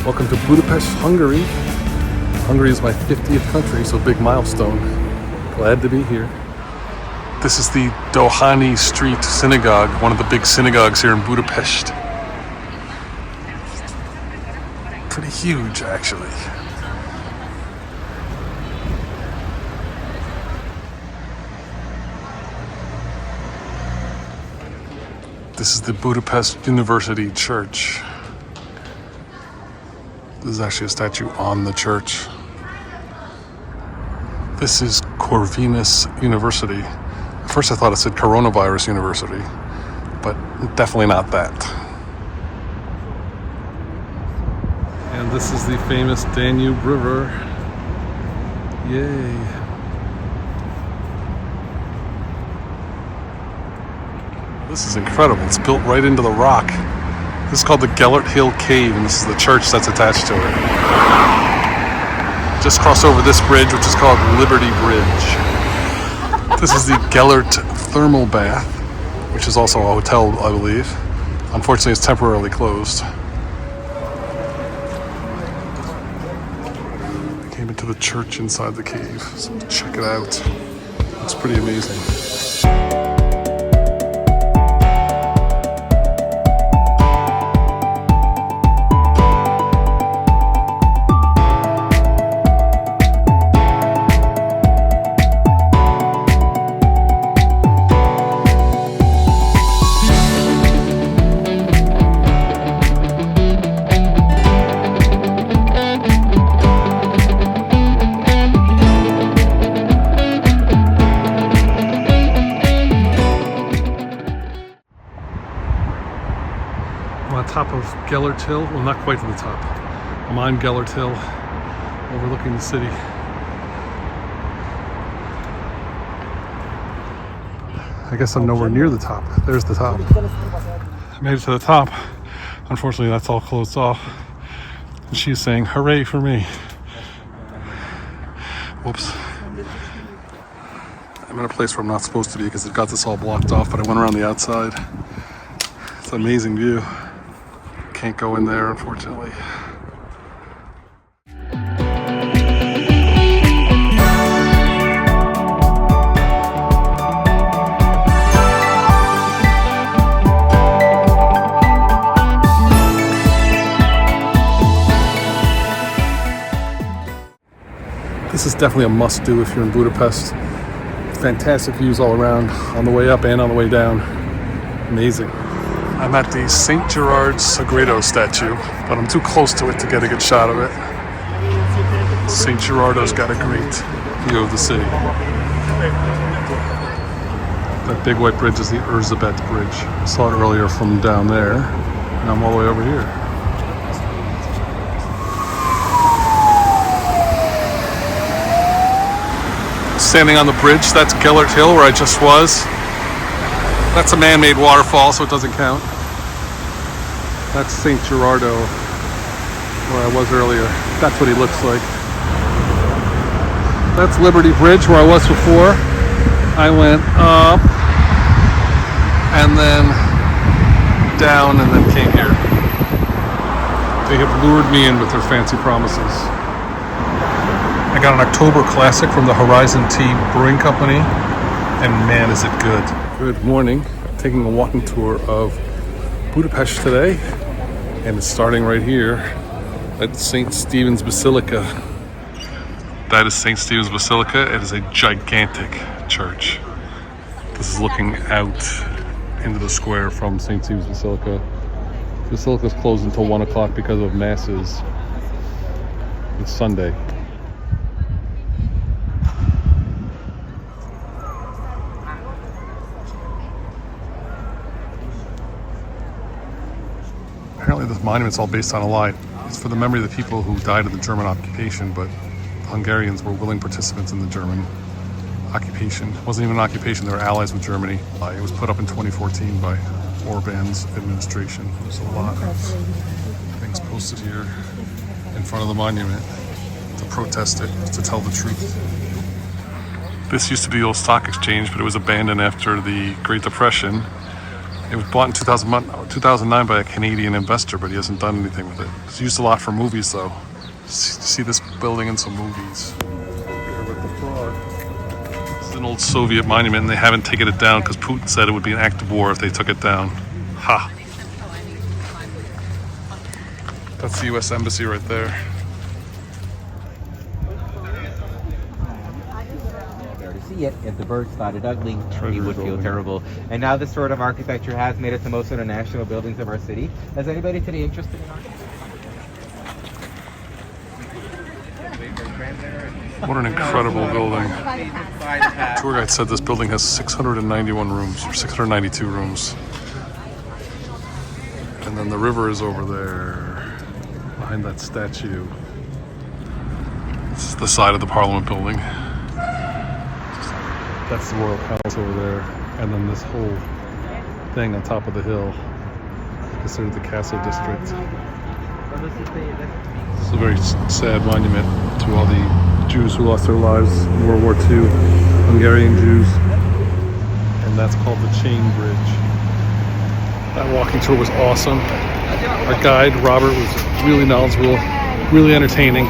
Welcome to Budapest, Hungary. Hungary is my 50th country, so big milestone. Glad to be here. This is the Dohányi Street Synagogue, one of the big synagogues here in Budapest. Pretty huge, actually. This is the Budapest University Church. This is actually a statue on the church. This is Corvinus University. At first I thought it said Coronavirus University, but definitely not that. And this is the famous Danube River. Yay. This is incredible. It's built right into the rock. This is called the Gellert Hill Cave, and this is the church that's attached to it. Just cross over this bridge, which is called Liberty Bridge. This is the Gellert Thermal Bath, which is also a hotel, I believe. Unfortunately, it's temporarily closed. I came into the church inside the cave, so check it out. It's pretty amazing. On top of Gellert Hill, well, not quite to the top. I'm on Gellert Hill, overlooking the city. I guess I'm nowhere near the top. There's the top. I made it to the top. Unfortunately, that's all closed off. And she's saying, hooray for me. Whoops. I'm in a place where I'm not supposed to be because they've got this all blocked off, but I went around the outside. It's an amazing view. Can't go in there, unfortunately. This is definitely a must-do if you're in Budapest. Fantastic views all around, on the way up and on the way down. Amazing. I'm at the St. Gerard Sagredo statue, but I'm too close to it to get a good shot of it. St. Gerardo's got a great view of the city. That big white bridge is the Erzsébet Bridge. I saw it earlier from down there, and I'm all the way over here. Standing on the bridge, that's Gellert Hill, where I just was. That's a man-made waterfall, so it doesn't count. That's St. Gerardo, where I was earlier. That's what he looks like. That's Liberty Bridge, where I was before. I went up, and then down, and then came here. They have lured me in with their fancy promises. I got an October Classic from the Horizon Tea Brewing Company, and man, is it good. Good morning. Taking a walking tour of Budapest today, and it's starting right here at St. Stephen's Basilica. That is St. Stephen's Basilica. It is a gigantic church. This is looking out into the square from St. Stephen's Basilica. The basilica is closed until 1 o'clock because of masses. It's Sunday. Apparently this monument's all based on a lie. It's for the memory of the people who died of the German occupation, but Hungarians were willing participants in the German occupation. It wasn't even an occupation, they were allies with Germany. It was put up in 2014 by Orban's administration. There's a lot of things posted here in front of the monument to protest it, to tell the truth. This used to be the old stock exchange, but it was abandoned after the Great Depression. It was bought in 2009 by a Canadian investor, but he hasn't done anything with it. It's used a lot for movies, though. See this building in some movies. There with the frog. It's an old Soviet monument, and they haven't taken it down because Putin said it would be an act of war if they took it down. Ha! That's the U.S. Embassy right there. If the bird spotted ugly, he would feel building. terrible. And now this sort of architecture has made it the most international buildings of our city. Is anybody today interested in architecture? What an incredible building. The tour guide said this building has 691 rooms, or 692 rooms. And then the river is over there, behind that statue. This is the side of the Parliament building. That's the Royal Palace over there. And then this whole thing on top of the hill is considered the Castle District. It's a very sad monument to all the Jews who lost their lives in World War II, Hungarian Jews. And that's called the Chain Bridge. That walking tour was awesome. Our guide, Robert, was really knowledgeable, really entertaining.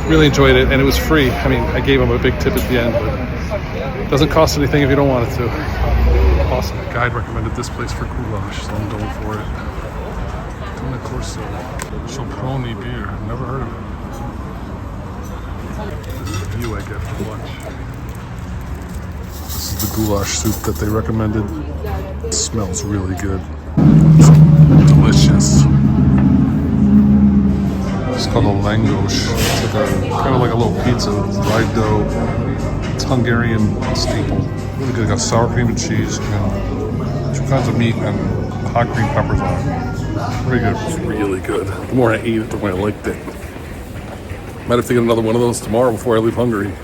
Really enjoyed it, and it was free. I mean, I gave him a big tip at the end, but it doesn't cost anything if you don't want it to. Awesome. The guide recommended this place for goulash, so I'm going for it. Tuna Corso. Choproni beer. I've never heard of it. This is the view I get from lunch. This is the goulash soup that they recommended. It smells really good. It's delicious. It's called a langos. It's like kind of like a little pizza. It's dried dough. It's Hungarian staple. Really good. It got sour cream and cheese and 2 kinds of meat and hot green peppers on it. Pretty good. It's really good. The more I ate it, the more I liked it. Might have to get another one of those tomorrow before I leave Hungary. I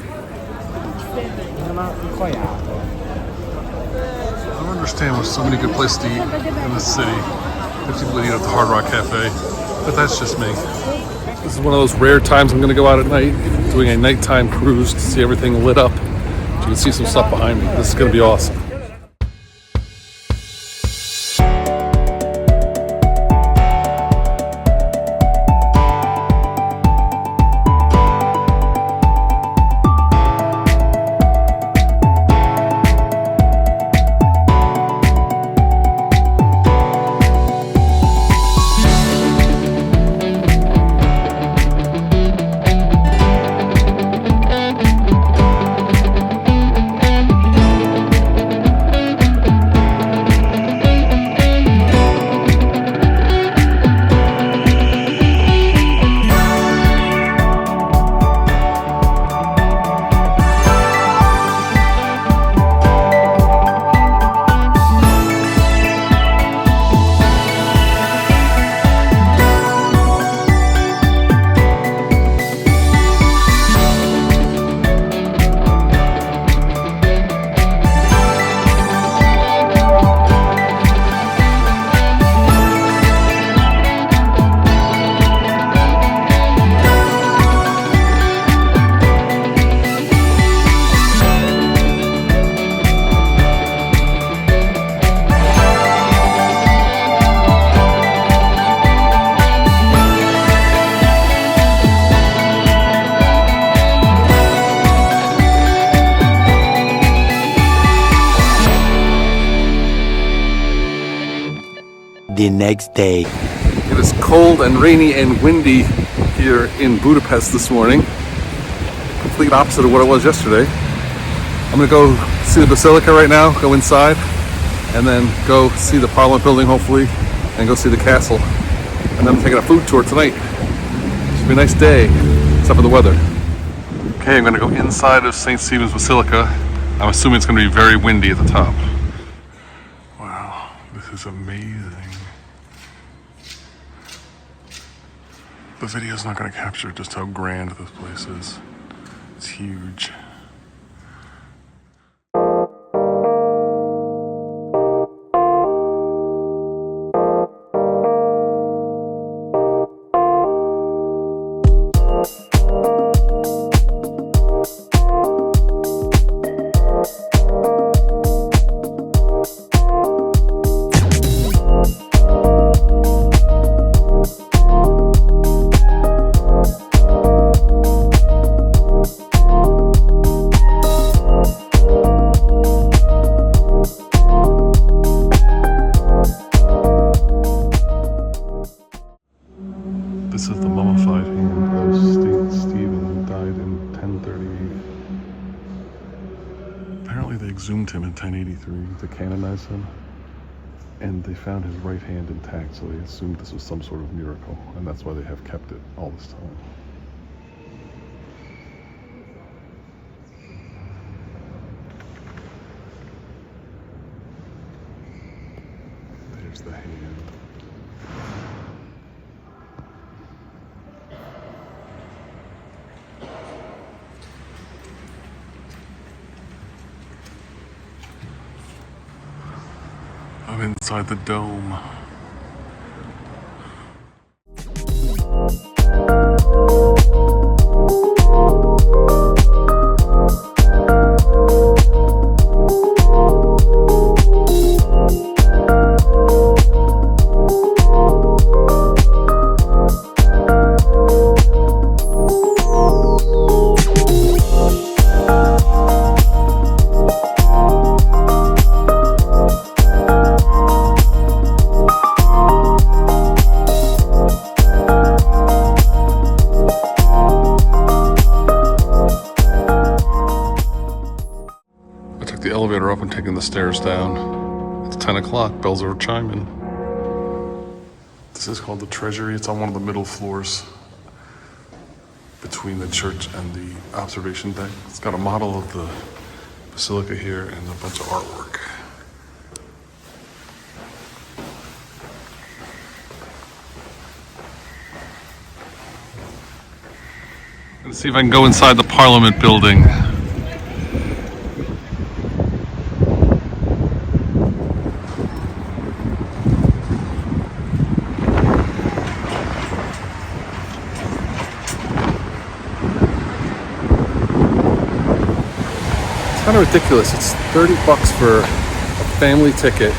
don't understand there's so many good places to eat in this city. There's people that eat at the Hard Rock Cafe, but that's just me. This is one of those rare times I'm going to go out at night, doing a nighttime cruise to see everything lit up. You can see some stuff behind me. This is going to be awesome. The next day. It is cold and rainy and windy here in Budapest this morning. Complete opposite of what it was yesterday. I'm gonna go see the Basilica right now, go inside, and then go see the Parliament building hopefully, and go see the castle. And then I'm taking a food tour tonight. Should be a nice day, except for the weather. Okay, I'm gonna go inside of St. Stephen's Basilica. I'm assuming it's gonna be very windy at the top. Wow, this is amazing. The video's not going to capture just how grand this place is. It's huge. 1083 to canonize him. And they found his right hand intact, so they assumed this was some sort of miracle, and that's why they have kept it all this time. There's the hand. I'm inside the dome. The elevator up and taking the stairs down. It's 10 o'clock, bells are chiming. This is called the Treasury. It's on one of the middle floors between the church and the observation deck. It's got a model of the basilica here and a bunch of artwork. Let's see if I can go inside the Parliament building. Kind of ridiculous. It's $30 for a family ticket.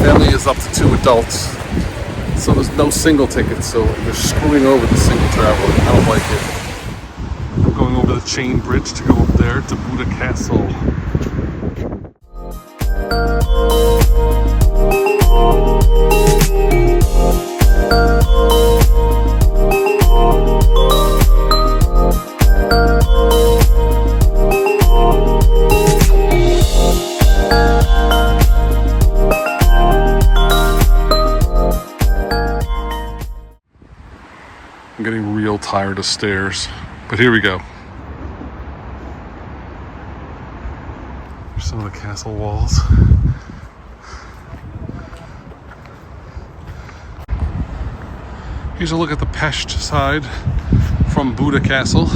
Family is up to 2 adults, so there's no single ticket. So they're screwing over the single traveler. I don't like it. I'm going over the chain bridge to go up there to Buda Castle. I'm getting real tired of stairs, but here we go. Here's some of the castle walls. Here's a look at the Pest side from Buda Castle.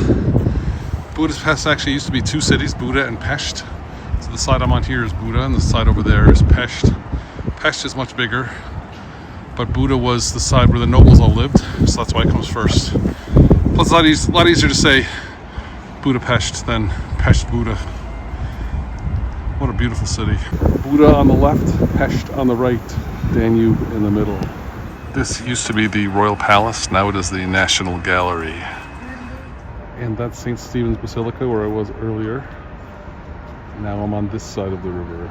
Budapest actually used to be 2 cities, Buda and Pest. So the side I'm on here is Buda, and the side over there is Pest. Pest is much bigger, but Buda was the side where the nobles all lived, so that's why it comes first. Plus, it's a lot easier to say Budapest than Pest Buda. What a beautiful city. Buda on the left, Pest on the right, Danube in the middle. This used to be the Royal Palace, now it is the National Gallery. And that's St. Stephen's Basilica where I was earlier. Now I'm on this side of the river.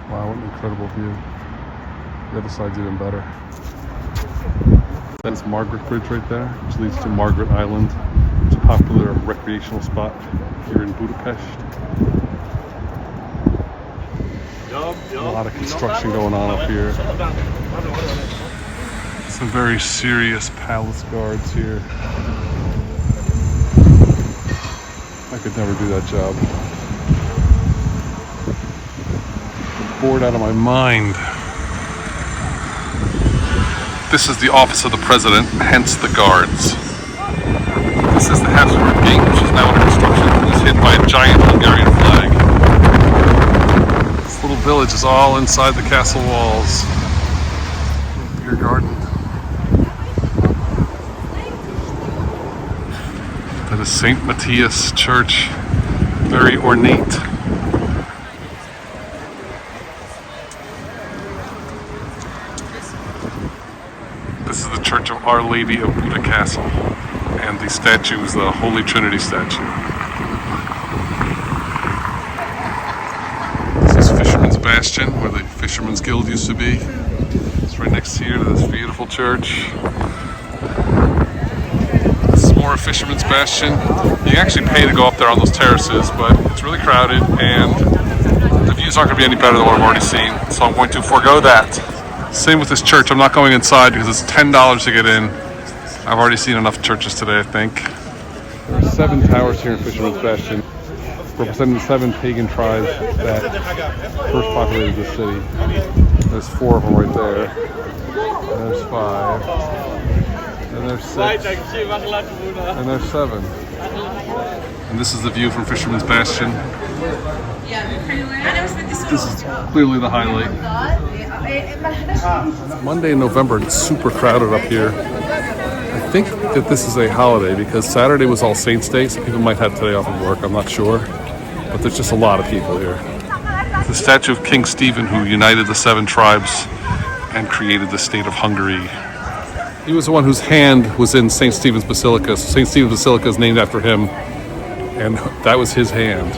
Wow, what an incredible view. The other side's even better. That's Margaret Bridge right there, which leads to Margaret Island. It's a popular recreational spot here in Budapest. A lot of construction going on up here. Some very serious palace guards here. I could never do that job. Bored out of my mind. This is the office of the president, hence the guards. This is the Habsburg Gate, which is now under construction. It was hit by a giant Hungarian flag. This little village is all inside the castle walls. Beer garden. That is St. Matthias Church. Very ornate. This is the Church of Our Lady of Buda Castle, and the statue is the Holy Trinity statue. This is Fisherman's Bastion, where the Fisherman's Guild used to be. It's right next here to this beautiful church. This is more We're at Fisherman's Bastion. You actually pay to go up there on those terraces, but it's really crowded and the views aren't going to be any better than what I've already seen, so I'm going to forego that. Same with this church. I'm not going inside because it's $10 to get in. I've already seen enough churches today, I think. There are 7 towers here in Fisherman's Bastion, representing the 7 pagan tribes that first populated the city. There's 4 of them right there. And there's 5. And there's 6. And there's 7. And this is the view from Fisherman's Bastion. This is clearly the highlight. It's Monday in November and it's super crowded up here. I think that this is a holiday because Saturday was All Saints Day, so people might have today off of work, I'm not sure. But there's just a lot of people here. The statue of King Stephen, who united the 7 tribes and created the state of Hungary. He was the one whose hand was in St. Stephen's Basilica. So St. Stephen's Basilica is named after him, and that was his hand.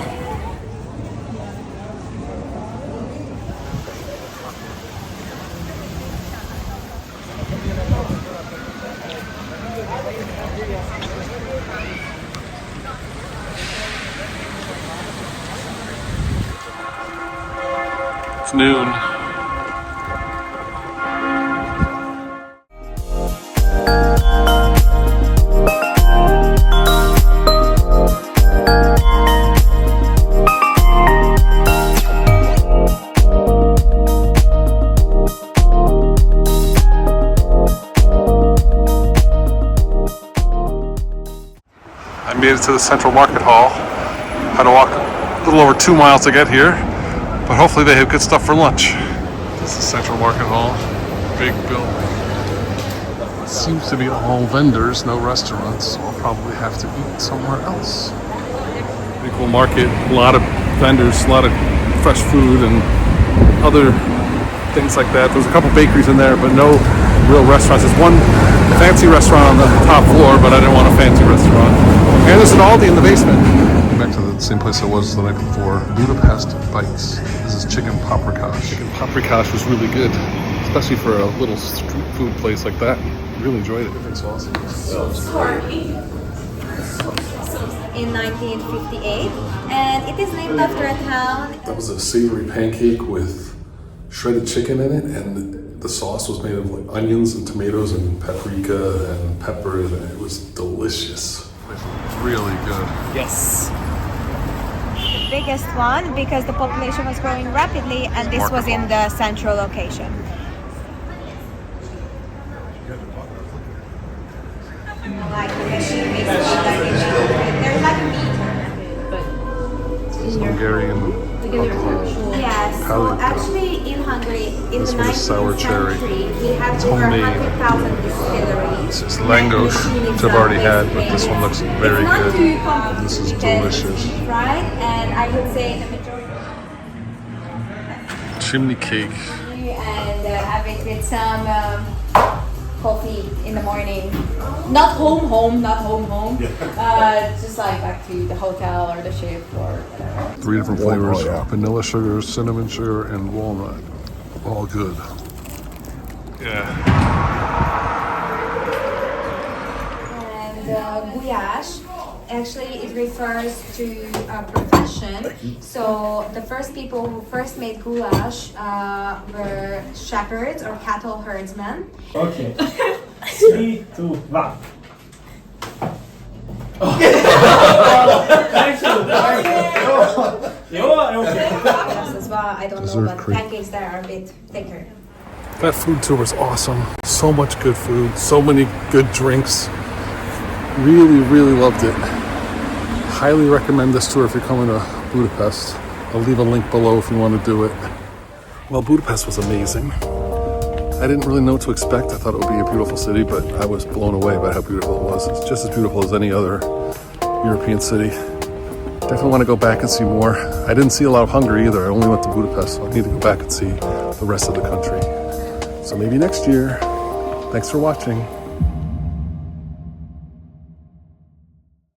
It's noon. I made it to the Central Market Hall. Had to walk a little over 2 miles to get here, but hopefully they have good stuff for lunch. This is Central Market Hall, big building. It seems to be all vendors, no restaurants, so I'll probably have to eat somewhere else. Pretty cool market, a lot of vendors, a lot of fresh food and other things like that. There's a couple bakeries in there, but no real restaurants. There's one fancy restaurant on the top floor, but I didn't want a fancy restaurant. And there's an Aldi in the basement. Back to the same place I was the night before. Budapest bites. This is chicken paprikash. Chicken paprikash was really good, especially for a little street food place like that. Really enjoyed it. Different sauces. In 1958, and it is named after a town. That was a savory pancake with shredded chicken in it, and the sauce was made of like onions and tomatoes and paprika and pepper, and it was delicious. Really good. Yes. The biggest one because the population was growing rapidly, and this was in the central location. This is Hungarian alcohol. Yes, so actually in Hungary, in This the one is 19th sour cherry. century, we had It's over homemade. 100,000 distilleries. This is langosh, which I've already had, but this one looks very good. This is delicious. Right, and I would say the majority. Chimney cake. And have it with some coffee in the morning. Not home. Just like back to the hotel or the ship or whatever. 3 different flavors: vanilla sugar, cinnamon sugar, and walnut. All good. Yeah. And goulash, actually it refers to a profession. So the first people who first made goulash were shepherds or cattle herdsmen. Okay. 3, 2, 1. As well, I don't Dessert know, but cream. pancakes there are a bit thicker. That food tour was awesome. So much good food, so many good drinks. Really, really loved it. Highly recommend this tour if you're coming to Budapest. I'll leave a link below if you want to do it. Well, Budapest was amazing. I didn't really know what to expect. I thought it would be a beautiful city, but I was blown away by how beautiful it was. It's just as beautiful as any other European city. Definitely want to go back and see more. I didn't see a lot of Hungary either. I only went to Budapest, so I need to go back and see the rest of the country. So maybe next year. Thanks for watching.